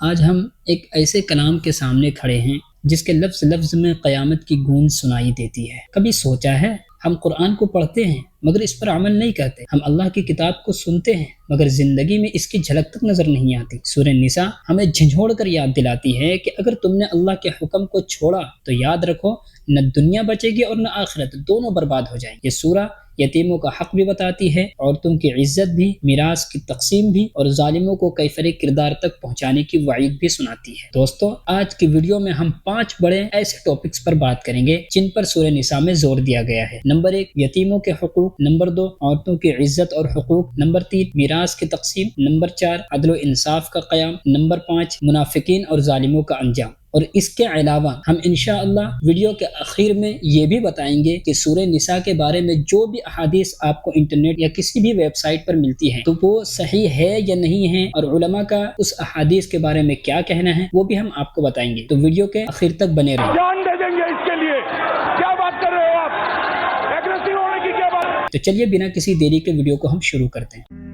آج ہم ایک ایسے کلام کے سامنے کھڑے ہیں جس کے لفظ لفظ میں قیامت کی گونج سنائی دیتی ہے۔ کبھی سوچا ہے ہم قرآن کو پڑھتے ہیں مگر اس پر عمل نہیں کرتے، ہم اللہ کی کتاب کو سنتے ہیں مگر زندگی میں اس کی جھلک تک نظر نہیں آتی۔ سورہ نساء ہمیں جھنجھوڑ کر یاد دلاتی ہے کہ اگر تم نے اللہ کے حکم کو چھوڑا تو یاد رکھو نہ دنیا بچے گی اور نہ آخرت، دونوں برباد ہو جائیں۔ یہ سورہ یتیموں کا حق بھی بتاتی ہے، عورتوں کی عزت بھی، میراث کی تقسیم بھی، اور ظالموں کو کیفر کردار تک پہنچانے کی وعید بھی سناتی ہے۔ دوستو، آج کی ویڈیو میں ہم 5 بڑے ایسے ٹاپکس پر بات کریں گے جن پر سورہ نساء میں زور دیا گیا ہے۔ نمبر 1، یتیموں کے حقوق۔ نمبر 2، عورتوں کی عزت اور حقوق۔ نمبر 3، میراث کی تقسیم۔ نمبر 4، عدل و انصاف کا قیام۔ نمبر 5، منافقین اور ظالموں کا انجام۔ اور اس کے علاوہ ہم انشاءاللہ ویڈیو کے آخر میں یہ بھی بتائیں گے کہ سورہ نساء کے بارے میں جو بھی احادیث آپ کو انٹرنیٹ یا کسی بھی ویب سائٹ پر ملتی ہیں تو وہ صحیح ہے یا نہیں ہے، اور علماء کا اس احادیث کے بارے میں کیا کہنا ہے وہ بھی ہم آپ کو بتائیں گے۔ تو ویڈیو کے آخر تک بنے رہیں۔ جان دے دیں گے اس کے لیے، کیا بات کر رہے ہو آپ؟ ایگریسو ہونے کی کیا بات؟ تو چلیے بنا کسی دیری کے ویڈیو کو ہم شروع کرتے ہیں۔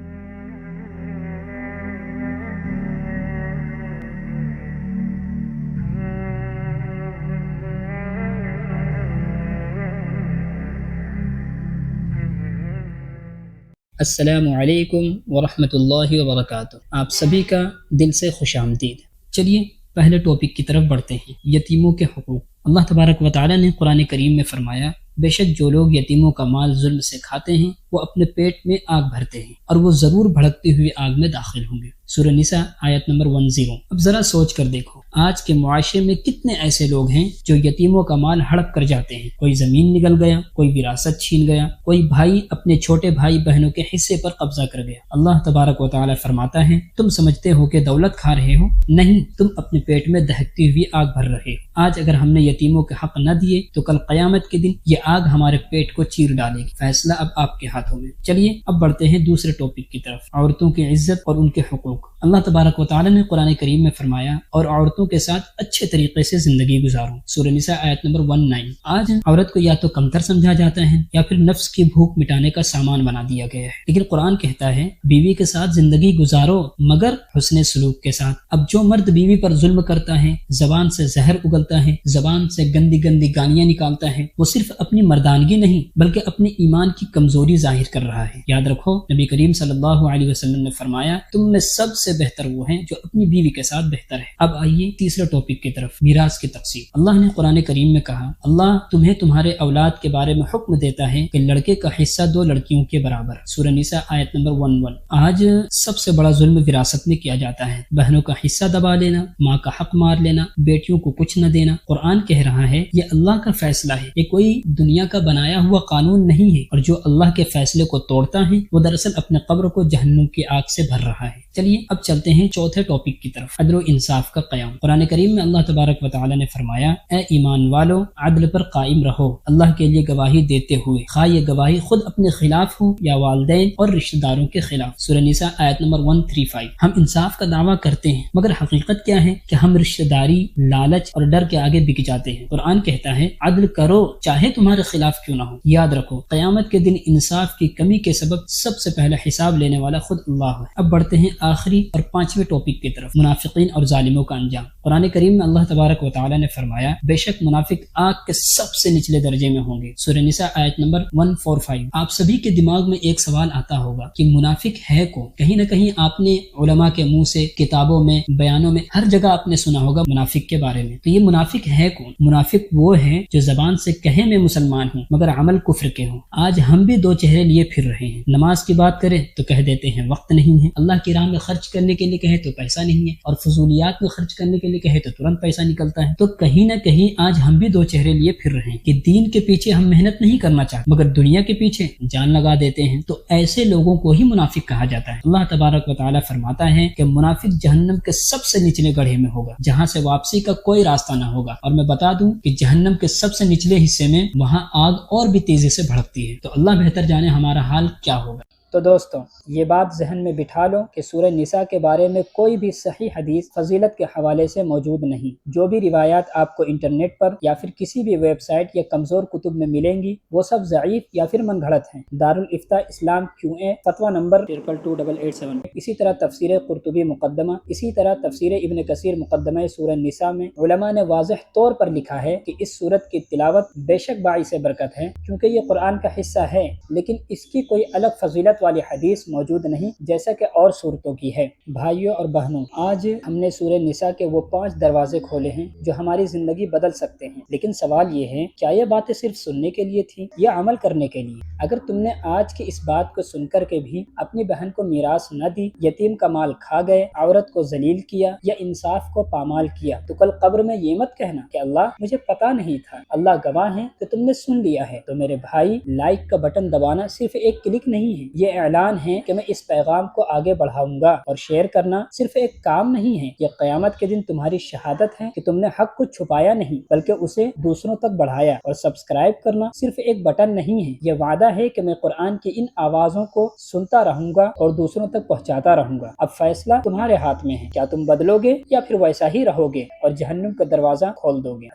السلام علیکم ورحمۃ اللہ وبرکاتہ۔ آپ سبھی کا دل سے خوش آمدید۔ چلیے پہلے ٹاپک کی طرف بڑھتے ہیں، یتیموں کے حقوق۔ اللہ تبارک و تعالی نے قرآن کریم میں فرمایا، بے شک جو لوگ یتیموں کا مال ظلم سے کھاتے ہیں وہ اپنے پیٹ میں آگ بھرتے ہیں اور وہ ضرور بھڑکتی ہوئی آگ میں داخل ہوں گے۔ سورہ نساء آیت نمبر 10۔ اب ذرا سوچ کر دیکھو، آج کے معاشرے میں کتنے ایسے لوگ ہیں جو یتیموں کا مال ہڑپ کر جاتے ہیں۔ کوئی زمین نگل گیا، کوئی وراثت چھین گیا، کوئی بھائی اپنے چھوٹے بھائی بہنوں کے حصے پر قبضہ کر گیا۔ اللہ تبارک و تعالی فرماتا ہے، تم سمجھتے ہو کہ دولت کھا رہے ہو؟ نہیں، تم اپنے پیٹ میں دہکتی ہوئی آگ بھر رہے ہو۔ آج اگر ہم نے یتیموں کے حق نہ دیے تو کل قیامت کے دن یہ آگ ہمارے پیٹ کو چیر ڈالے گی۔ فیصلہ اب آپ کے ہاتھوں میں۔ چلیے اب بڑھتے ہیں دوسرے ٹاپک کی طرف، عورتوں کی عزت اور ان کے حقوق۔ اللہ تبارک و تعالی نے قرآن کریم میں فرمایا، اور عورتوں کے ساتھ اچھے طریقے سے زندگی گزارو۔ سورہ نساء آیت نمبر 19۔ آج عورت کو یا تو کمتر سمجھا جاتا ہے یا پھر نفس کی بھوک مٹانے کا سامان بنا دیا گیا ہے، لیکن قرآن کہتا ہے بیوی کے ساتھ زندگی گزارو مگر حسن سلوک کے ساتھ۔ اب جو مرد بیوی پر ظلم کرتا ہے، زبان سے زہر اگلتا ہے، زبان سے گندی گندی گالیاں نکالتا ہے، وہ صرف اپنی مردانگی نہیں بلکہ اپنے ایمان کی کمزوری ظاہر کر رہا ہے۔ یاد رکھو، نبی کریم صلی اللہ علیہ وسلم نے فرمایا، تم میں سب سے بہتر وہ ہیں جو اپنی بیوی کے ساتھ بہتر ہے۔ اب آئیے تیسرے ٹاپک کی طرف، میراث کی تقسیم۔ اللہ نے قرآن کریم میں کہا، اللہ تمہیں تمہارے اولاد کے بارے میں حکم دیتا ہے کہ لڑکے کا حصہ 2 لڑکیوں کے برابر۔ سورہ نساء آیت نمبر 11۔ آج سب سے بڑا ظلم وراثت میں کیا جاتا ہے، بہنوں کا حصہ دبا لینا، ماں کا حق مار لینا، بیٹیوں کو کچھ نہ دینا۔ قرآن کہہ رہا ہے یہ اللہ کا فیصلہ ہے، یہ کوئی دنیا کا بنایا ہوا قانون نہیں ہے، اور جو اللہ کے فیصلے کو توڑتا ہے وہ دراصل اپنے قبر کو جہنم کی آگ سے بھر رہا ہے۔ چلیے اب چلتے ہیں چوتھے ٹاپک کی طرف، عدل و انصاف کا قیام۔ قرآن کریم میں اللہ تبارک و تعالی نے فرمایا، اے ایمان والو عدل پر قائم رہو اللہ کے لیے گواہی دیتے ہوئے، خواہ یہ گواہی خود اپنے خلاف ہو یا والدین اور رشتہ داروں کے خلاف۔ سورہ نساء آیت نمبر 135۔ ہم انصاف کا دعویٰ کرتے ہیں مگر حقیقت کیا ہے کہ ہم رشتہ داری، لالچ اور ڈر کے آگے بک جاتے ہیں۔ قرآن کہتا ہے عدل کرو چاہے تمہارے خلاف کیوں نہ ہو۔ یاد رکھو قیامت کے دن انصاف کی کمی کے سبب سب سے پہلے حساب لینے والا خود اللہ ہے۔ اب بڑھتے ہیں آخری اور 5ویں ٹاپک کی طرف، منافقین اور ظالموں کا انجام۔ قرآن کریم میں اللہ تبارک و تعالی نے فرمایا، بے شک منافق آگ کے سب سے نچلے درجے میں ہوں گے۔ سورہ نساء آیت نمبر 145۔ آپ سبھی کے دماغ میں ایک سوال آتا ہوگا کہ منافق ہے کون؟ کہیں نہ کہیں آپ نے علماء کے منہ سے، کتابوں میں، بیانوں میں، ہر جگہ آپ نے سنا ہوگا منافق کے بارے میں۔ تو یہ منافق ہے کون؟ منافق وہ ہے جو زبان سے کہے میں مسلمان ہوں مگر عمل کفر کے ہوں۔ آج ہم بھی 2 چہرے لیے پھر رہے ہیں، نماز کی بات کریں تو کہہ دیتے ہیں وقت نہیں ہے، اللہ کی راہ میں خرچ کرنے کے لیے کہے تو پیسہ نہیں ہے، اور فضولیات میں خرچ کرنے کے لیے کہے تو ترنت پیسہ نکلتا ہے۔ تو کہیں نہ کہیں آج ہم بھی 2 چہرے لیے پھر رہے ہیں کہ دین کے پیچھے ہم محنت نہیں کرنا چاہتے مگر دنیا کے پیچھے جان لگا دیتے ہیں۔ تو ایسے لوگوں کو ہی منافق کہا جاتا ہے۔ اللہ تبارک و تعالی فرماتا ہے کہ منافق جہنم کے سب سے نچلے گڑھے میں ہوگا جہاں سے واپسی کا کوئی راستہ نہ ہوگا، اور میں بتا دوں کہ جہنم کے سب سے نچلے حصے میں وہاں آگ اور بھی تیزی سے بھڑکتی ہے۔ تو اللہ بہتر جانے ہمارا حال کیا ہوگا۔ تو دوستوں یہ بات ذہن میں بٹھا لو کہ سورہ نساء کے بارے میں کوئی بھی صحیح حدیث فضیلت کے حوالے سے موجود نہیں۔ جو بھی روایات آپ کو انٹرنیٹ پر یا پھر کسی بھی ویب سائٹ یا کمزور کتب میں ملیں گی وہ سب ضعیف یا پھر من گھڑت ہیں۔ دارالافتاء اسلام QA فتویٰ نمبر 22287۔ اسی طرح تفسیر قرطبی مقدمہ، اسی طرح تفسیر ابن کثیر مقدمہ سورہ نساء میں علماء نے واضح طور پر لکھا ہے کہ اس سورت کی تلاوت بے شک باعث برکت ہے کیونکہ یہ قرآن کا حصہ ہے، لیکن اس کی کوئی الگ فضیلت والی حدیث موجود نہیں جیسا کہ اور صورتوں کی ہے۔ بھائیوں اور بہنوں، آج ہم نے سورہ نساء کے وہ 5 دروازے کھولے ہیں جو ہماری زندگی بدل سکتے ہیں، لیکن سوال یہ ہے کیا یہ باتیں صرف سننے کے لیے تھی یا عمل کرنے کے لیے؟ اگر تم نے آج کی اس بات کو سن کر کے بھی اپنی بہن کو میراث نہ دی، یتیم کا مال کھا گئے، عورت کو ذلیل کیا یا انصاف کو پامال کیا، تو کل قبر میں یہ مت کہنا کہ اللہ مجھے پتا نہیں تھا۔ اللہ گواہ ہے کہ تم نے سن لیا ہے۔ تو میرے بھائی، لائک کا بٹن دبانا صرف ایک کلک نہیں ہے، یہ اعلان ہے کہ میں اس پیغام کو آگے بڑھاؤں گا، اور شیئر کرنا صرف ایک کام نہیں ہے، یہ قیامت کے دن تمہاری شہادت ہے کہ تم نے حق کو چھپایا نہیں بلکہ اسے دوسروں تک بڑھایا۔ اور سبسکرائب کرنا صرف ایک بٹن نہیں ہے، یہ وعدہ ہے کہ میں قرآن کی ان آوازوں کو سنتا رہوں گا اور دوسروں تک پہنچاتا رہوں گا۔ اب فیصلہ تمہارے ہاتھ میں ہے، کیا تم بدلو گے یا پھر ویسا ہی رہو گے اور جہنم کا دروازہ کھول دو گے؟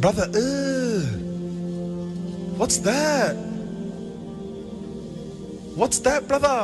Brother, what's that? What's that, brother?